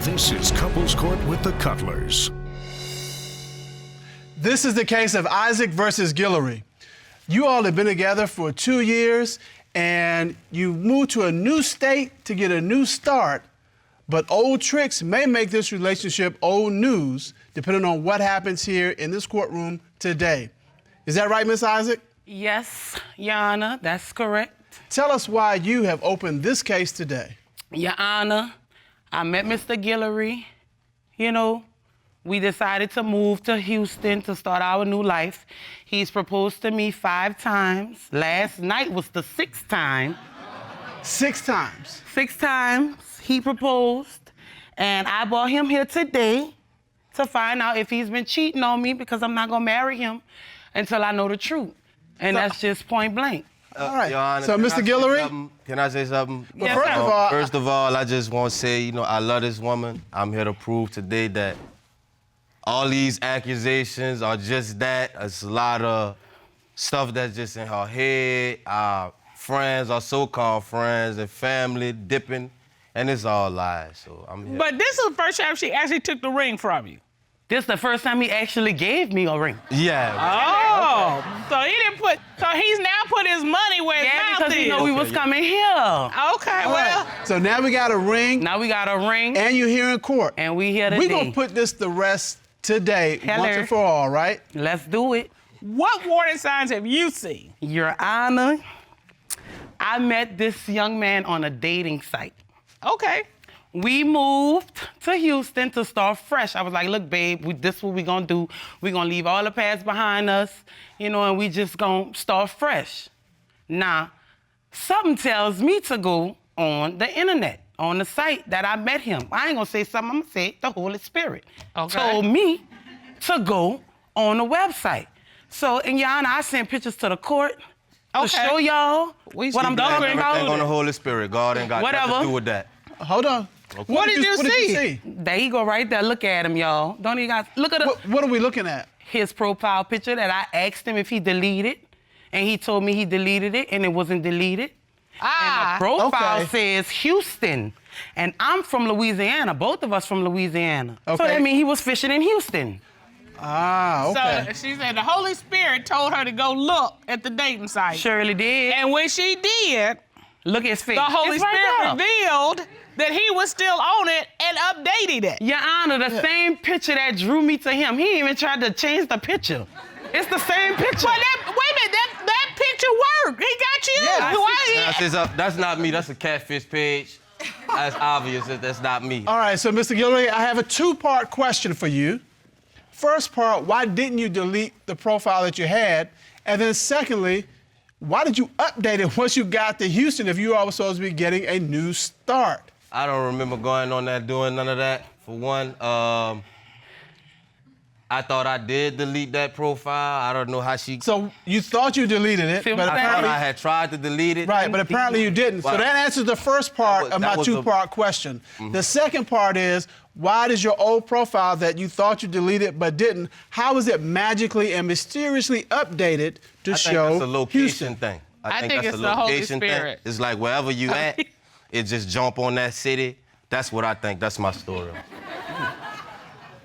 This is Couples Court with the Cutlers. This is the case of Isaac versus Guillory. You all have been together for 2 years and you moved to a new state to get a new start, but old tricks may make this relationship old news depending on what happens here in this courtroom today. Is that right, Miss Isaac? Yes, Your Honor, that's correct. Tell us why you have opened this case today. Your Honor, I met Mr. Guillory. You know, we decided to move to Houston to start our new life. He's proposed to me 5 times. Last night was the 6th time. 6 times? 6 times he proposed, and I brought him here today to find out if he's been cheating on me, because I'm not gonna marry him until I know the truth. And that's just point blank. All right. Your Honor, so, Mr. Guillory? Can I say something? Well, Yes, first of all, I just want to say, I love this woman. I'm here to prove today that all these accusations are just that. It's a lot of stuff that's just in her head. Our friends, our so-called friends and family dipping, and it's all lies, so I'm here. But this is the first time she actually took the ring from you. This is the first time he actually gave me a ring. Yeah. Oh, so he's now put his money where his mouth because is. he know we was coming here. Okay, well. So now we got a ring. Now we got a ring. And you're here in court. And we here today. We're going to put this to rest today, once and for all, right? Let's do it. What warning signs have you seen? Your Honor, I met this young man on a dating site. Okay. We moved to Houston to start fresh. I was like, look, babe, this is what we're gonna do. We're gonna leave all the past behind us, and we just gonna start fresh. Now, something tells me to go on the internet, on the site that I met him. I ain't gonna say something, I'm gonna say it. The Holy Spirit told me to go on the website. So, in Your Honor, I sent pictures to the court to show y'all what I'm talking about. Everything on the Holy Spirit. God ain't got nothing to do with that. Hold on. Okay. What did you see? There you go, right there. Look at him, y'all. Don't you guys look at What are we looking at? His profile picture that I asked him if he deleted, and he told me he deleted it, and it wasn't deleted. And the profile says Houston, and I'm from Louisiana. Both of us from Louisiana. Okay. So that means he was fishing in Houston. Ah, okay. So she said the Holy Spirit told her to go look at the dating site. Surely did. And when she did, look at his face. the Holy Spirit revealed that he was still on it and updated it. Your Honor, the same picture that drew me to him, he even tried to change the picture. It's the same picture. Well, wait a minute, that picture worked. He got you. Yeah, That's not me. That's a catfish page. That's obvious that that's not me. All right, so Mr. Guillory, I have a 2-part question for you. First part, why didn't you delete the profile that you had? And then secondly, why did you update it once you got to Houston if you all were supposed to be getting a new start? I don't remember going on there doing none of that. For one, I thought I did delete that profile. I don't know how she... So you thought you deleted it, but I thought apparently... I had tried to delete it. Right, but apparently you didn't. So that answers the first part of my 2-part question. The second part is, why does your old profile that you thought you deleted but didn't, how is it magically and mysteriously updated to show I think it's a location Houston? thing. I think that's it's a the Holy location thing. Spirit. It's like wherever you at, it just jump on that city. That's what I think. That's my story.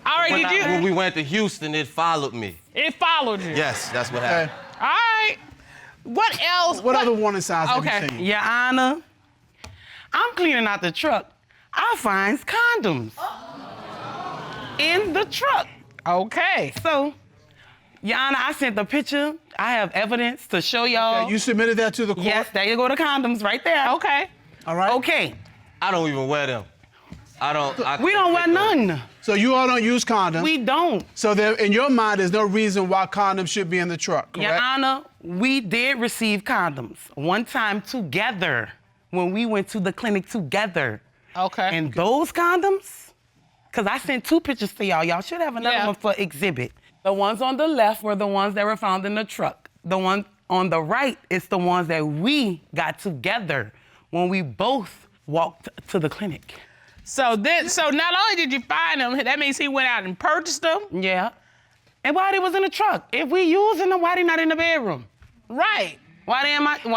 All right, When we went to Houston, it followed me. It followed you. Yes, that's what happened. All right. What else? What other warning signs have you seen? Your Honor, I'm cleaning out the truck. I find condoms in the truck. Okay. So, Your Honor, I sent the picture. I have evidence to show y'all. Okay, you submitted that to the court? Yes, there you go, the condoms right there. Okay. All right. Okay. I don't even wear them. We don't wear none. So you all don't use condoms? We don't. So there, in your mind, there's no reason why condoms should be in the truck, correct? Your Honor, we did receive condoms one time together when we went to the clinic together. Okay. And those condoms, because I sent 2 pictures to y'all. Y'all should have another one for exhibit. The ones on the left were the ones that were found in the truck. The one on the right is the ones that we got together when we both walked to the clinic. So not only did you find them, that means he went out and purchased them? Yeah. And why they was in the truck? If we using them, why they not in the bedroom? Right. Why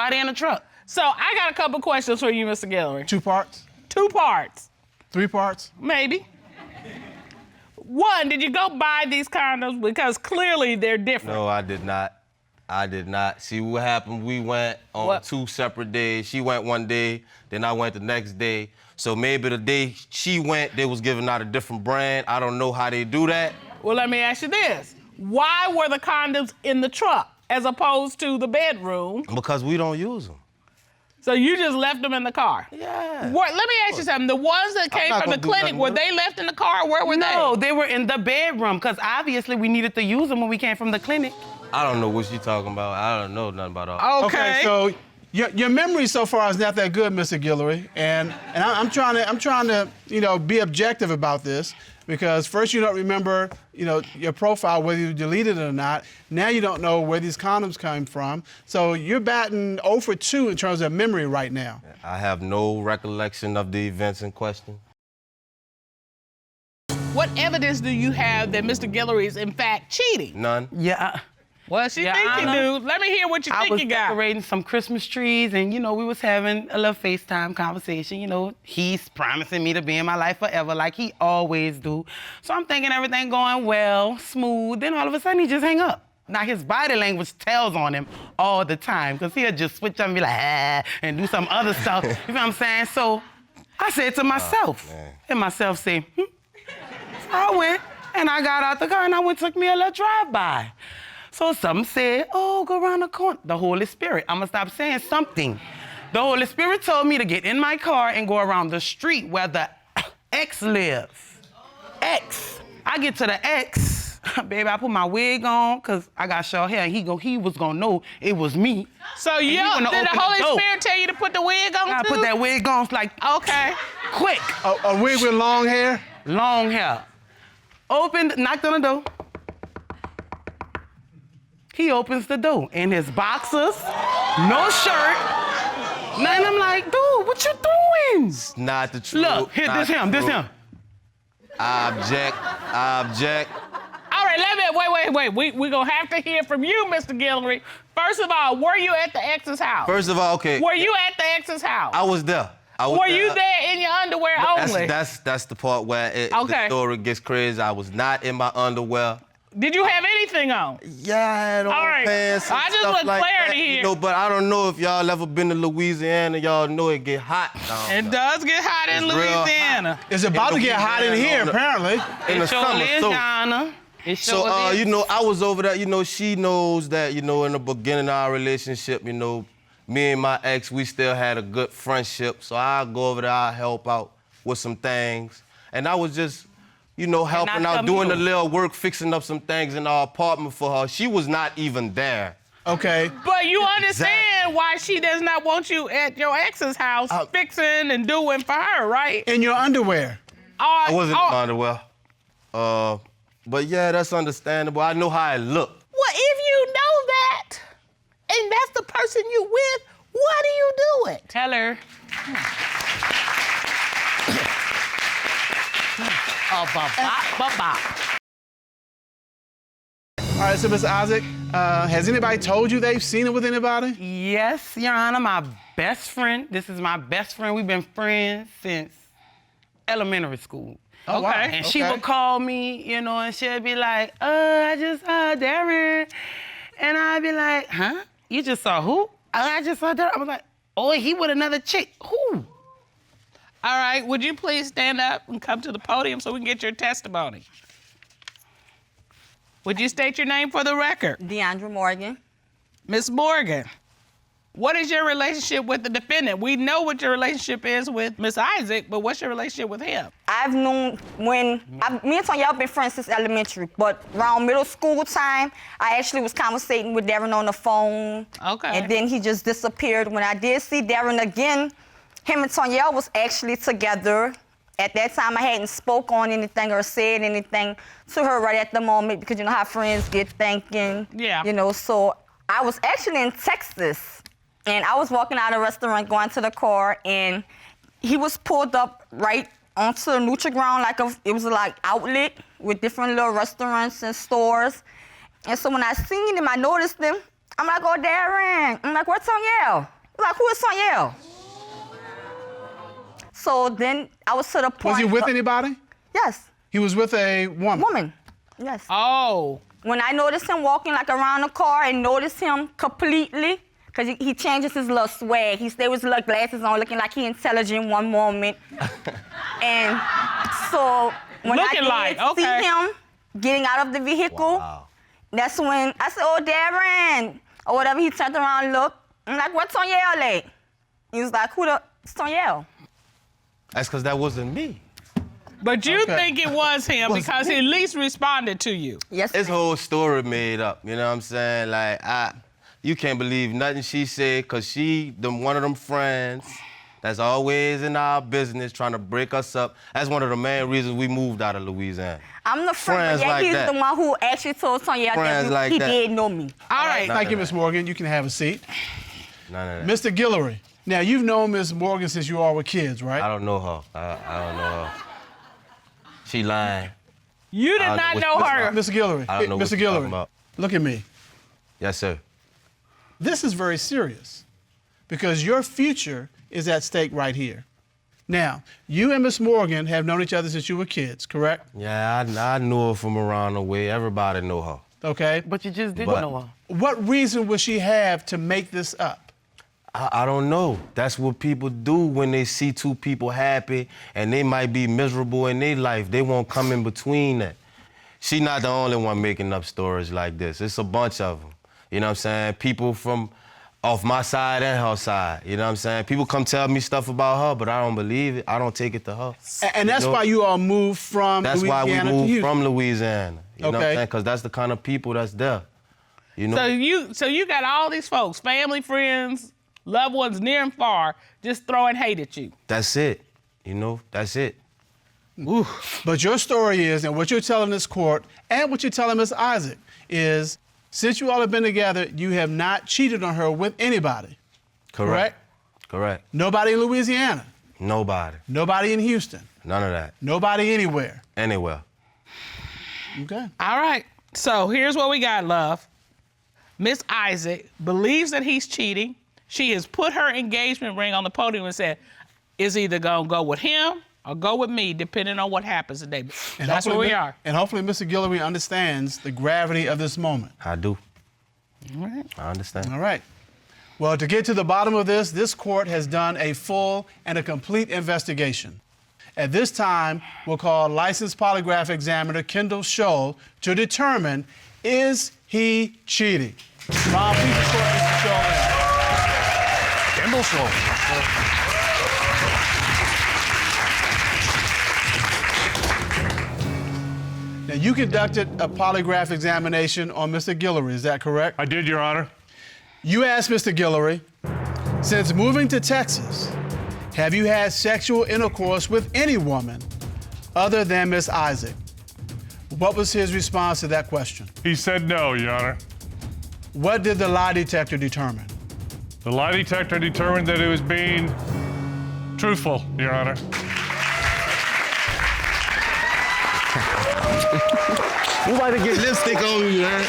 they in the truck? So I got a couple questions for you, Mr. Guillory. 2 parts? 2 parts. 3 parts? Maybe. One, did you go buy these condoms? Because clearly they're different. No, I did not. I did not. See what happened? We went on 2 separate days. She went one day, then I went the next day. So maybe the day she went, they was giving out a different brand. I don't know how they do that. Well, let me ask you this. Why were the condoms in the truck as opposed to the bedroom? Because we don't use them. So you just left them in the car? Yeah. Let me ask you something. The ones that came not from the gonna do clinic, nothing were with they left in the car? Where were they? No, they were in the bedroom because obviously we needed to use them when we came from the clinic. I don't know what she talking about. I don't know nothing about all. Okay. So your memory so far is not that good, Mr. Guillory, and I'm trying to be objective about this because first you don't remember your profile whether you deleted it or not. Now you don't know where these condoms came from. So you're batting 0 for 2 in terms of memory right now. I have no recollection of the events in question. What evidence do you have that Mr. Guillory is in fact cheating? None. Yeah. Well, she Yeah, think I you know. do. Let me hear what you I think was you got. decorating some Christmas trees, and we was having a little FaceTime conversation. He's promising me to be in my life forever, like he always do. So I'm thinking everything going well, smooth. Then all of a sudden he just hang up. Now his body language tells on him all the time, cause he'll just switch up and be like, and do some other stuff. You know what I'm saying? So I said to myself, and myself said, So I went and I got out the car and I went and took me a little drive-by. So something said, oh, go around the corner. The Holy Spirit. I'm gonna stop saying something. The Holy Spirit told me to get in my car and go around the street where the X lives. X. I get to the X, baby, I put my wig on, cause I got short hair, and he was gonna know it was me. So And he did gonna the open Holy door. Spirit tell you to put the wig on I too? put that wig on, like, Okay. quick, A wig with long hair? long hair. Opened, knocked on the door. He opens the door in his boxers, no shirt. And I'm like, dude, what you doing? Not the truth. Look, here, not this him, the this truth. him. I object. I object. All right, wait. We're gonna have to hear from you, Mr. Guillory. First of all, were you at the ex's house? First of all, okay. Were you at the ex's house? I was there. Were you there in your underwear only? That's the part where Okay. the story gets crazy. I was not in my underwear. Did you have anything on? Yeah, I had on All right. pants and I just stuff want like clarity that, here. but I don't know if y'all ever been to Louisiana. Y'all know it get hot down It there. does get hot in It's real hot. Louisiana. It's about to get hot in here, apparently. In the It sure summer, is, so. Yana. It sure So, is. I was over there. She knows that, in the beginning of our relationship, me and my ex, we still had a good friendship. So I'll go over there, I'll help out with some things. And I was just, helping out, doing a little work, fixing up some things in our apartment for her. She was not even there. Okay. But you understand why she does not want you at your ex's house fixing and doing for her, right? In your underwear. I wasn't in my underwear. But yeah, that's understandable. I know how it looked. Well, if you know that, and that's the person you with, why do you do it? Tell her. All right, so Mr. Isaac, has anybody told you they've seen it with anybody? Yes, Your Honor, my best friend. This is my best friend. We've been friends since elementary school. Oh, wow. And she Okay. would call me, and she'd be like, I just saw Darren. And I'd be like, huh? You just saw who? I just saw Darren. I was like, oh, he with another chick. Who? All right, would you please stand up and come to the podium so we can get your testimony? Would you state your name for the record? DeAndre Morgan. Miss Morgan, what is your relationship with the defendant? We know what your relationship is with Miss Isaac, but what's your relationship with him? I've known me and Tanya been friends since elementary, but around middle school time, I actually was conversating with Darren on the phone. Okay. And then he just disappeared. When I did see Darren again, him and Tanya was actually together. At that time, I hadn't spoke on anything or said anything to her right at the moment because you know how friends get thinking. Yeah. So I was actually in Texas, and I was walking out of the restaurant going to the car, and he was pulled up right onto the neutral ground it was like outlet with different little restaurants and stores. And so when I seen him, I noticed him. I'm like, oh, Darren. I'm like, where's Tonyelle? I'm like, who is Tonyelle? So then I was to the point. Was he with anybody? Yes, He was with a woman. woman. Yes. Oh. When I noticed him walking like around the car and noticed him completely, because he changes his little swag. He stayed with his little glasses on, looking like he intelligent one moment. And so when Looking I like, did see okay. him getting out of the vehicle, Wow. that's when I said, "Oh, Darren," or whatever. He turned around and looked. I'm like, "What's on your leg?" He was like, it's Tonyelle. That's because that wasn't me. But you Okay. think it was him because he at least responded to you. Yes. His whole story made up, you know what I'm saying? Like, you can't believe nothing she said, because she, one of them friends that's always in our business trying to break us up. That's one of the main reasons we moved out of Louisiana. I'm the friend, Friends but yeah, like he's that. the one who actually told Tonyelle Friends that like he that. did know me. All right. Thank you, Ms. Morgan. You can have a seat. None of that. Mr. Guillory, now you've known Ms. Morgan since you all were kids, right? I don't know her. I don't know her. She lying. You did I not don't know know her. Mr. Guillory, I don't know what Mr. you're talking Guillory, about. look at me. Yes, sir. This is very serious because your future is at stake right here. Now, you and Miss Morgan have known each other since you were kids, correct? Yeah, I knew her from around the way. Everybody know her. Okay. But you just didn't But- know her. What reason would she have to make this up? I don't know. That's what people do when they see two people happy and they might be miserable in their life. They won't come in between that. She not the only one making up stories like this. It's a bunch of them. You know what I'm saying? People from off my side and her side. You know what I'm saying? People come tell me stuff about her, but I don't believe it. I don't take it to her. And that's You know? why you all moved from That's why we Louisiana to moved Houston. from Louisiana. You know what Okay. I'm saying? Because that's the kind of people that's there. You know? So you got all these folks, family, friends, loved ones near and far, just throwing hate at you. That's it. You know? That's it. But your story is, and what you're telling this court, and what you're telling Miss Isaac, is since you all have been together, you have not cheated on her with anybody. Correct? Correct. Nobody in Louisiana. Nobody. Nobody in Houston. None of that. Nobody anywhere. Anywhere. Okay. All right. So here's what we got, love. Miss Isaac believes that he's cheating. She has put her engagement ring on the podium and said, it's either gonna go with him or go with me, depending on what happens today. That's where we are. And hopefully Mr. Guillory understands the gravity of this moment. I do. All right. I understand. All right. Well, to get to the bottom of this court has done a full and a complete investigation. At this time, we'll call licensed polygraph examiner Kendall Scholl to determine, is he cheating? Rob, please escort Mr. Scholl in. Kendall Scholl. Now, you conducted a polygraph examination on Mr. Guillory, is that correct? I did, Your Honor. You asked Mr. Guillory, since moving to Texas, have you had sexual intercourse with any woman other than Miss Isaac? What was his response to that question? He said no, Your Honor. What did the lie detector determine? The lie detector determined that it was being truthful, Your Honor. You about to get lipstick on me, man.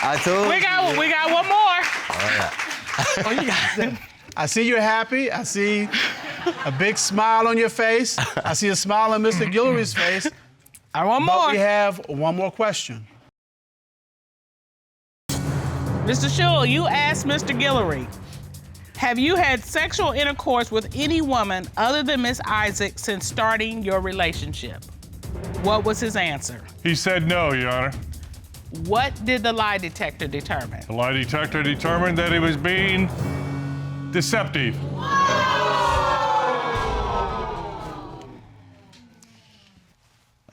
I told We you. got one more. Oh, you got I see you're happy. I see a big smile on your face. I see a smile on Mr. Guillory's face. I want But more. we have one more question. Mr. Scholl, you asked Mr. Guillory, have you had sexual intercourse with any woman other than Miss Isaac since starting your relationship? What was his answer? He said no, Your Honor. What did the lie detector determine? The lie detector determined that it was being deceptive.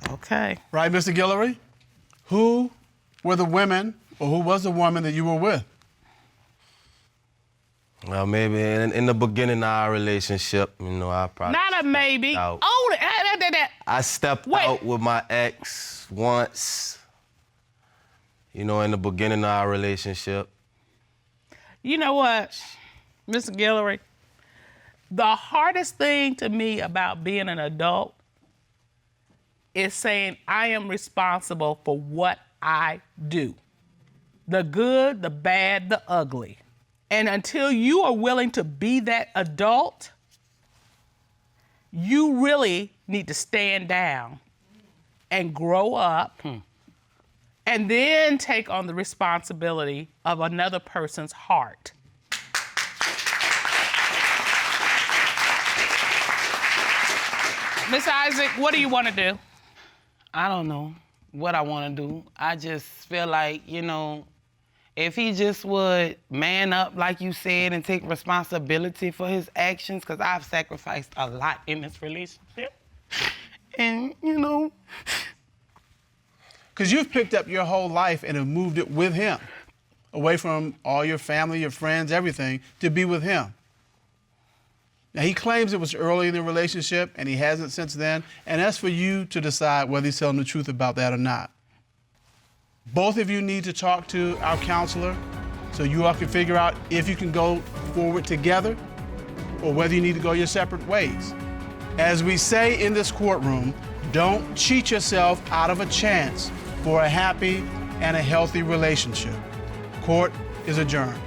Okay. Right, Mr. Guillory? Who were the women, or who was the woman that you were with? Well, maybe in the beginning of our relationship, you know, I probably Not a maybe. out. Oh, I stepped Wait. out with my ex once, you know, in the beginning of our relationship. You know what, Mr. Guillory? The hardest thing to me about being an adult is saying I am responsible for what I do. The good, the bad, the ugly. And until you are willing to be that adult, you really need to stand down and grow up and then take on the responsibility of another person's heart. Miss Isaac, what do you want to do? I don't know what I want to do. I just feel like, you know, if he just would man up, like you said, and take responsibility for his actions, because I've sacrificed a lot in this relationship. And, you know. Because you've picked up your whole life and have moved it with him, away from all your family, your friends, everything, to be with him. Now, he claims it was early in the relationship, and he hasn't since then, and that's for you to decide whether he's telling the truth about that or not. Both of you need to talk to our counselor so you all can figure out if you can go forward together or whether you need to go your separate ways. As we say in this courtroom, don't cheat yourself out of a chance for a happy and a healthy relationship. Court is adjourned.